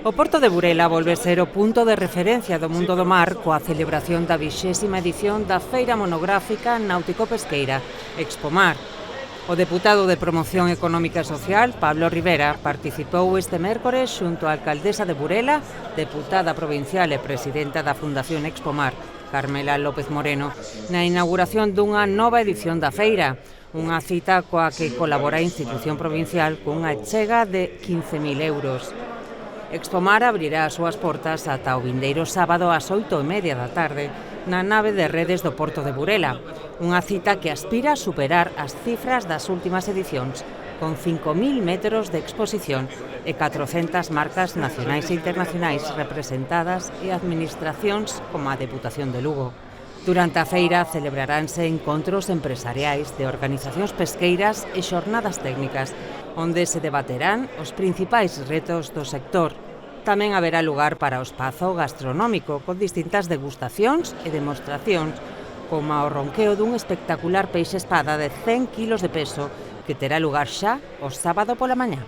O Porto de Burela volve ser o punto de referencia do mundo do mar coa celebración da 20ª edición da Feira Monográfica Náutico-Pesqueira, Expomar. O deputado de Promoción Económica e Social, Pablo Rivera, participou este mércores xunto á alcaldesa de Burela, deputada provincial e presidenta da Fundación Expomar, Carmela López Moreno, na inauguración dunha nova edición da feira, unha cita coa que colabora a institución provincial cunha achega de 15.000 euros. Expomar abrirá as súas portas ata o vindeiro sábado ás 8:30 da tarde na nave de redes do Porto de Burela, unha cita que aspira a superar as cifras das últimas edicións, con 5.000 metros de exposición e 400 marcas nacionais e internacionais representadas e administracións como a Deputación de Lugo. Durante a feira celebraránse encontros empresariais de organizacións pesqueiras e xornadas técnicas, onde se debaterán os principais retos do sector. Tamén haberá lugar para o espazo gastronómico, con distintas degustacións e demostracións, como o ronqueo dun espectacular peixe espada de 100 kilos de peso, que terá lugar xa o sábado pola mañá.